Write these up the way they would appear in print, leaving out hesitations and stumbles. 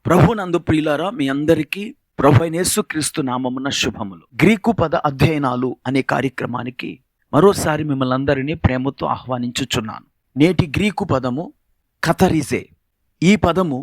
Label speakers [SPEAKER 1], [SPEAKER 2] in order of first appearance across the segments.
[SPEAKER 1] ప్రభునందు ప్రియులారా, మీ అందరికీ ప్రభు అయిన యేసుక్రీస్తు నామమున శుభములు. గ్రీకు పద అధ్యయనాలు అనే కార్యక్రమానికి మరోసారి మిమ్మల్ని అందరినీ ప్రేమతో ఆహ్వానించుచున్నాను. నేటి గ్రీకు పదము కథరిజే. ఈ పదము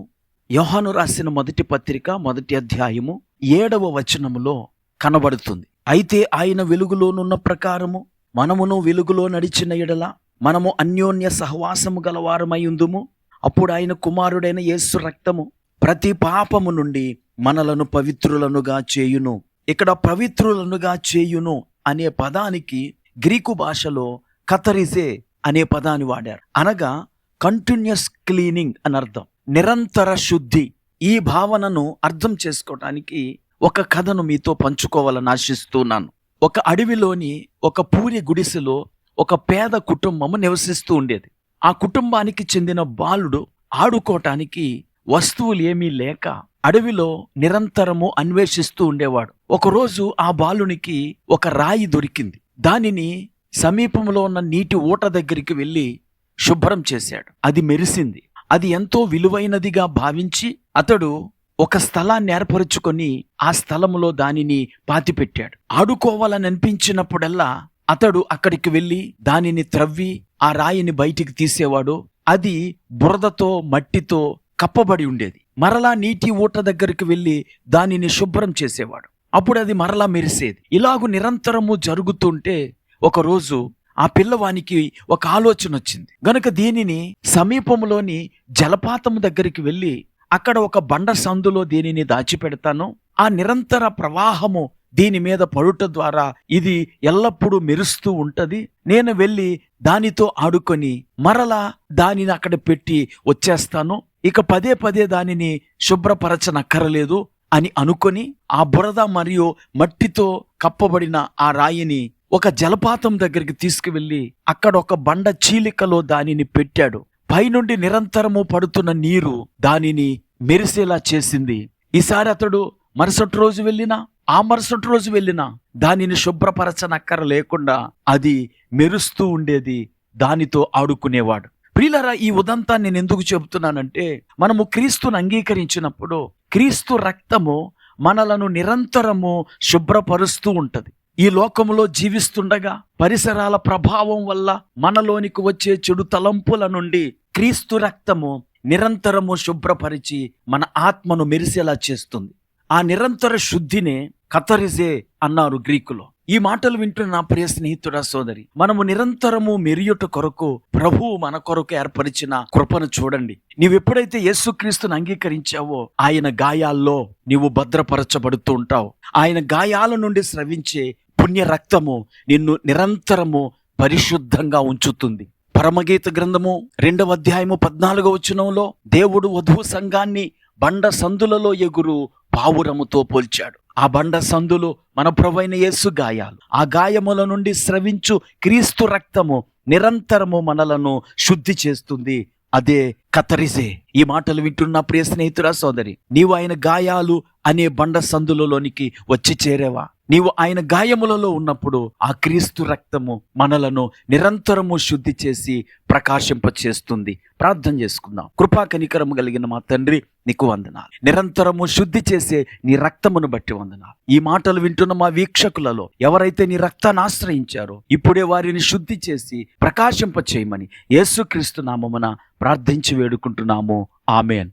[SPEAKER 1] యోహాను రాసిన మొదటి పత్రిక 1వ అధ్యాయము 7వ వచనములో కనబడుతుంది. అయితే ఆయన వెలుగులోనున్న ప్రకారము మనమును వెలుగులో నడిచిన ఎడల మనము అన్యోన్య సహవాసము గలవారమై ఉందుము. అప్పుడు ఆయన కుమారుడైన యేసు రక్తము ప్రతి పాపము నుండి మనలను పవిత్రులనుగా చేయును. ఇక్కడ పవిత్రులనుగా చేయును అనే పదానికి గ్రీకు భాషలో కథరిజే అనే పదాన్ని వాడారు. అనగా కంటిన్యూస్ క్లీనింగ్ అని అర్థం, నిరంతర శుద్ధి. ఈ భావనను అర్థం చేసుకోవటానికి ఒక కథను మీతో పంచుకోవాలని ఆశిస్తున్నాను. ఒక అడవిలోని ఒక పూరి గుడిసెలో ఒక పేద కుటుంబము నివసిస్తూ ఉండేది. ఆ కుటుంబానికి చెందిన బాలుడు ఆడుకోవటానికి వస్తువులు ఏమీ లేక అడవిలో నిరంతరము అన్వేషిస్తూ ఉండేవాడు. ఒకరోజు ఆ బాలునికి ఒక రాయి దొరికింది. దానిని సమీపంలో ఉన్న నీటి ఊట దగ్గరికి వెళ్ళి శుభ్రం చేశాడు. అది మెరిసింది. అది ఎంతో విలువైనదిగా భావించి అతడు ఒక స్థలాన్ని ఏర్పరుచుకొని ఆ స్థలములో దానిని పాతిపెట్టాడు. ఆడుకోవాలని అనిపించినప్పుడల్లా అతడు అక్కడికి వెళ్ళి దానిని త్రవ్వి ఆ రాయిని బయటికి తీసేవాడు. అది బురదతో మట్టితో కప్పబడి ఉండేది. మరలా నీటి ఊట దగ్గరికి వెళ్ళి దానిని శుభ్రం చేసేవాడు. అప్పుడు అది మరలా మెరిసేది. ఇలాగూ నిరంతరము జరుగుతుంటే ఒకరోజు ఆ పిల్లవానికి ఒక ఆలోచన వచ్చింది. గనుక దీనిని సమీపంలోని జలపాతము దగ్గరికి వెళ్ళి అక్కడ ఒక బండ సందులో దీనిని దాచిపెడతాను. ఆ నిరంతర ప్రవాహము దీని మీద పడుట ద్వారా ఇది ఎల్లప్పుడూ మెరుస్తూ ఉంటది. నేను వెళ్ళి దానితో ఆడుకొని మరలా దానిని అక్కడ పెట్టి వచ్చేస్తాను. ఇక పదే పదే దానిని శుభ్రపరచనక్కరలేదు అని అనుకొని ఆ బురద మరియు మట్టితో కప్పబడిన ఆ రాయిని ఒక జలపాతం దగ్గరికి తీసుకువెళ్ళి అక్కడ ఒక బండ చీలికలో దానిని పెట్టాడు. పైనుండి నిరంతరము పడుతున్న నీరు దానిని మెరిసేలా చేసింది. ఈసారి అతడు మరుసటి రోజు వెళ్ళినా ఆ మరుసటి రోజు వెళ్ళినా దానిని శుభ్రపరచనక్కర లేకుండా అది మెరుస్తూ ఉండేది. దానితో ఆడుకునేవాడు. ప్రియులారా, ఈ ఉదంతాన్ని నేను ఎందుకు చెబుతున్నానంటే, మనము క్రీస్తును అంగీకరించినప్పుడు క్రీస్తు రక్తము మనలను నిరంతరము శుభ్రపరుస్తూ ఉంటది. ఈ లోకములో జీవిస్తుండగా పరిసరాల ప్రభావం వల్ల మనలోనికి వచ్చే చెడు తలంపుల నుండి క్రీస్తు రక్తము నిరంతరము శుభ్రపరిచి మన ఆత్మను మెరిసేలా చేస్తుంది. ఆ నిరంతర శుద్ధినే కథరిజే అన్నారు గ్రీకులో. ఈ మాటలు వింటున్న నా ప్రియ స్నేహితుడా, సోదరి, మనము నిరంతరము మెరియుట కొరకు ప్రభువు మన కొరకు ఏర్పరిచిన కృపను చూడండి. నీవెప్పుడైతే యేసుక్రీస్తును అంగీకరించావో ఆయన గాయాల్లో నీవు భద్రపరచబడుతూ ఉంటావు. ఆయన గాయాల నుండి స్రవించే పుణ్య రక్తము నిన్ను నిరంతరము పరిశుద్ధంగా ఉంచుతుంది. పరమగీత గ్రంథము 2వ అధ్యాయము 14వ వచనంలో దేవుడు వధువు సంఘాన్ని బండ సందులలో ఎగురు పావురముతో పోల్చాడు. ఆ బండ సందులు మన ప్రభువైన యేసు గాయాలు. ఆ గాయముల నుండి స్రవించు క్రీస్తు రక్తము నిరంతరము మనలను శుద్ధి చేస్తుంది. అదే కథరిజే. ఈ మాటలు వింటున్న ప్రియ స్నేహితురా, సోదరి, నీవు ఆయన గాయాలు అనే బండ సందులలోనికి వచ్చి చేరేవా? నీవు ఆయన గాయములలో ఉన్నప్పుడు ఆ క్రీస్తు రక్తము మనలను నిరంతరము శుద్ధి చేసి ప్రకాశింపచేస్తుంది. ప్రార్థన చేసుకుందాం. కృపా కనికరము కలిగిన మా తండ్రి, నీకు వందనాలు. నిరంతరము శుద్ధి చేసే నీ రక్తమును బట్టి వందనాలు. ఈ మాటలు వింటున్న మా వీక్షకులలో ఎవరైతే నీ రక్తాన్ని ఆశ్రయించారో ఇప్పుడే వారిని శుద్ధి చేసి ప్రకాశింపచేయమని యేసుక్రీస్తు నామమున ప్రార్థించి వేడుకుంటున్నాము. ఆమేన్.